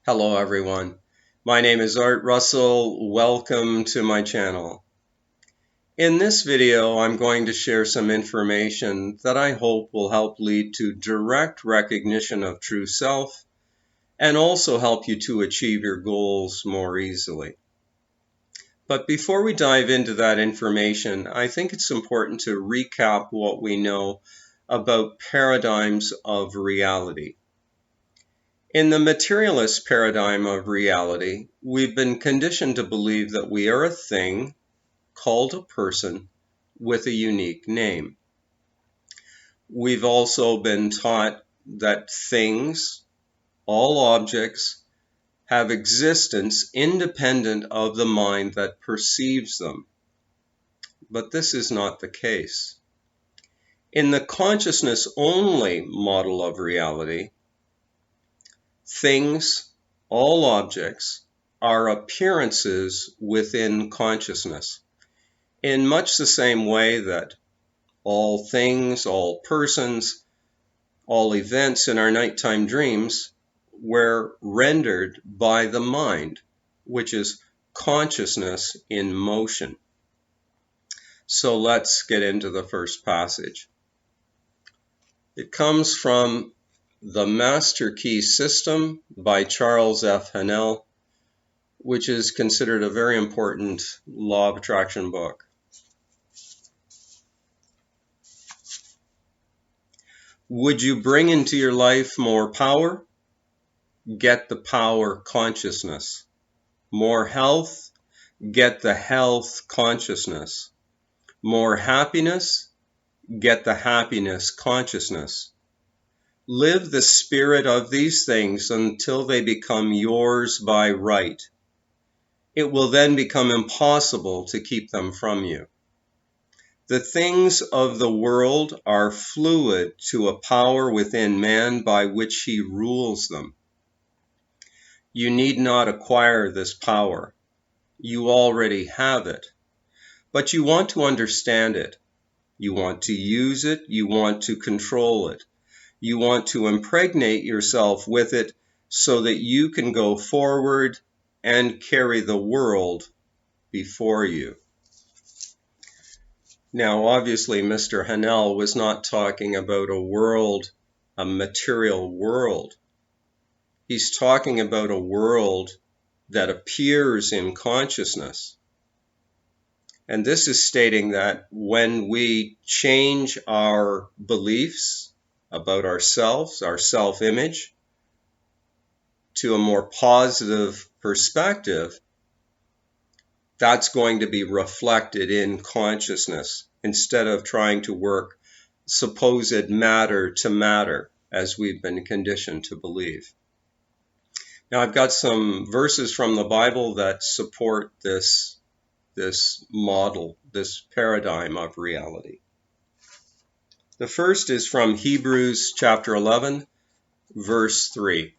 Hello everyone, my name is Art Russell. Welcome to my channel. In this video I'm going to share some information that I hope will help lead to direct recognition of true self and also help you to achieve your goals more easily. But before we dive into that information, I think it's important to recap what we know about paradigms of reality. In the materialist paradigm of reality, we've been conditioned to believe that we are a thing called a person with a unique name. We've also been taught that things, all objects, have existence independent of the mind that perceives them. But this is not the case. In the consciousness-only model of reality, things, all objects, are appearances within consciousness, in much the same way that all things, all persons, all events in our nighttime dreams were rendered by the mind, which is consciousness in motion. So let's get into the first passage. It comes from The Master Key System by Charles F. Haanel, which is considered a very important law of attraction book. Would you bring into your life more power? Get the power consciousness. More health? Get the health consciousness. More happiness? Get the happiness consciousness. Live the spirit of these things until they become yours by right. It will then become impossible to keep them from you. The things of the world are fluid to a power within man by which he rules them. You need not acquire this power. You already have it. But you want to understand it. You want to use it. You want to control it. You want to impregnate yourself with it so that you can go forward and carry the world before you. Now, obviously, Mr. Haanel was not talking about a world, a material world. He's talking about a world that appears in consciousness. And this is stating that when we change our beliefs about ourselves, our self-image, to a more positive perspective, that's going to be reflected in consciousness instead of trying to work supposed matter to matter as we've been conditioned to believe. Now I've got some verses from the Bible that support this model, this paradigm of reality. The first is from Hebrews chapter 11, verse 3.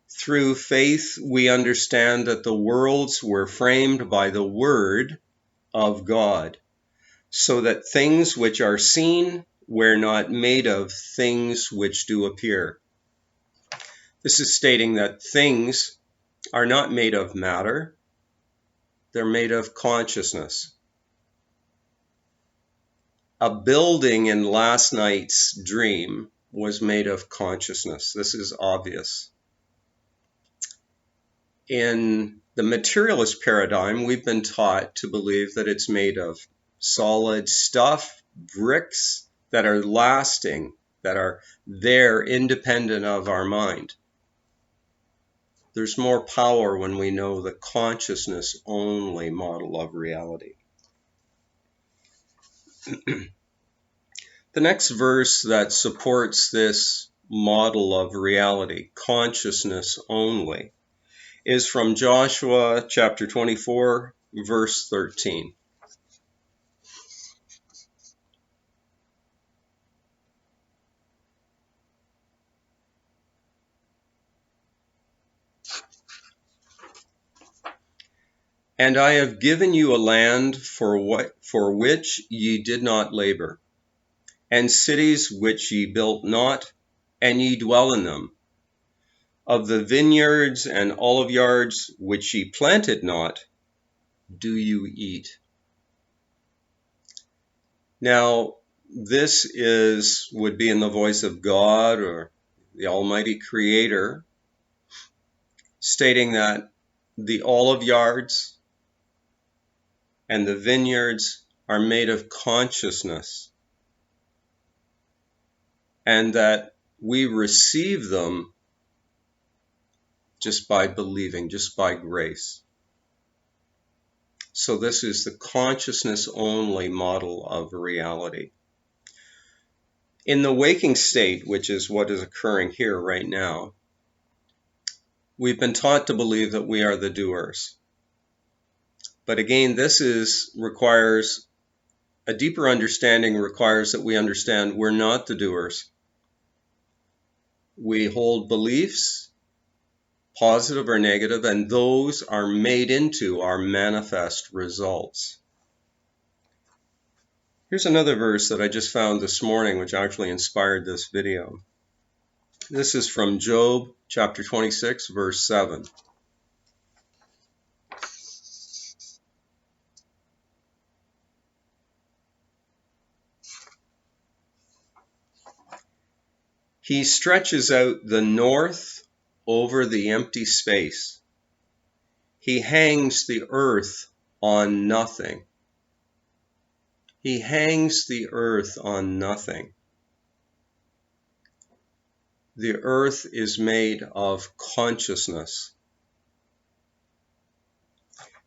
Through faith we understand that the worlds were framed by the Word of God, so that things which are seen were not made of things which do appear. This is stating that things are not made of matter, they're made of consciousness. A building in last night's dream was made of consciousness. This is obvious. In the materialist paradigm, we've been taught to believe that it's made of solid stuff, bricks that are lasting, that are there independent of our mind. There's more power when we know the consciousness-only model of reality. The next verse that supports this model of reality, consciousness only, is from Joshua chapter 24, verse 13. And I have given you a land for which ye did not labor, and cities which ye built not, and ye dwell in them. Of the vineyards and oliveyards which ye planted not, do you eat. Now, this would be in the voice of God or the Almighty Creator, stating that the olive yards and the vineyards are made of consciousness, and that we receive them just by believing, just by grace. So this is the consciousness only model of reality. In the waking state, which is what is occurring here right now, we've been taught to believe that we are the doers. But again, requires a deeper understanding, requires that we understand we're not the doers. We hold beliefs, positive or negative, and those are made into our manifest results. Here's another verse that I just found this morning, which actually inspired this video. This is from Job chapter 26, verse 7. He stretches out the north over the empty space. He hangs the earth on nothing. He hangs the earth on nothing. The earth is made of consciousness.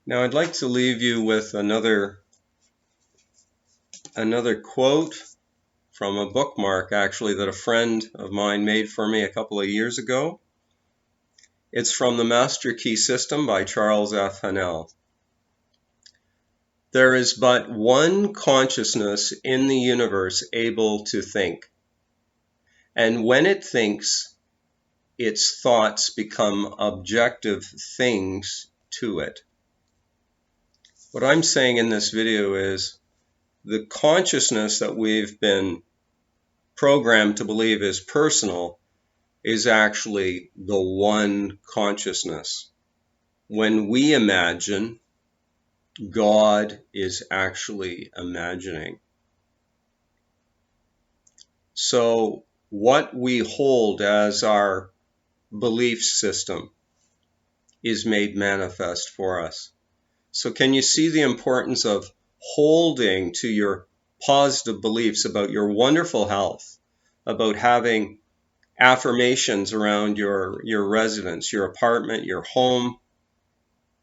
Now I'd like to leave you with another quote from a bookmark, actually, that a friend of mine made for me a couple of years ago. It's from The Master Key System by Charles F. Haanel. There is but one consciousness in the universe able to think. And when it thinks, its thoughts become objective things to it. What I'm saying in this video is the consciousness that we've been programmed to believe is personal is actually the one consciousness. When we imagine, God is actually imagining. So what we hold as our belief system is made manifest for us. So can you see the importance of holding to your positive beliefs about your wonderful health, about having affirmations around your residence, your apartment, your home,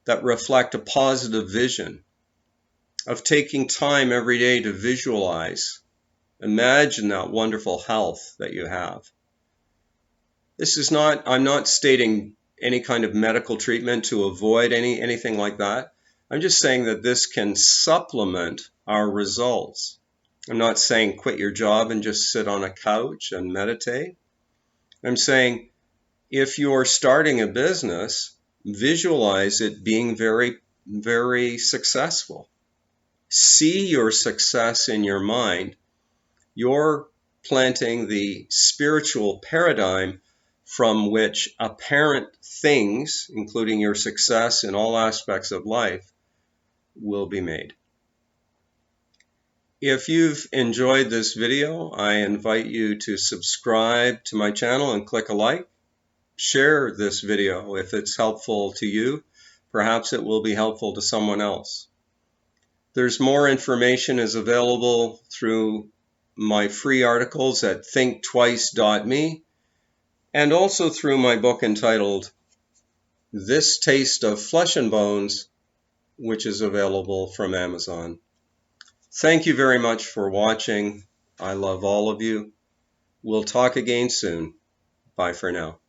that reflect a positive vision, of taking time every day to visualize, imagine that wonderful health that you have. I'm not stating any kind of medical treatment to avoid anything like that. I'm just saying that this can supplement our results. I'm not saying quit your job and just sit on a couch and meditate. I'm saying if you're starting a business, visualize it being very, very successful. See your success in your mind. You're planting the spiritual paradigm from which apparent things, including your success in all aspects of life, will be made. If you've enjoyed this video, I invite you to subscribe to my channel and click a like. Share this video if it's helpful to you. Perhaps it will be helpful to someone else. There's more information is available through my free articles at thinktwice.me and also through my book entitled This Taste of Flesh and Bones, which is available from Amazon. Thank you very much for watching. I love all of you. We'll talk again soon. Bye for now.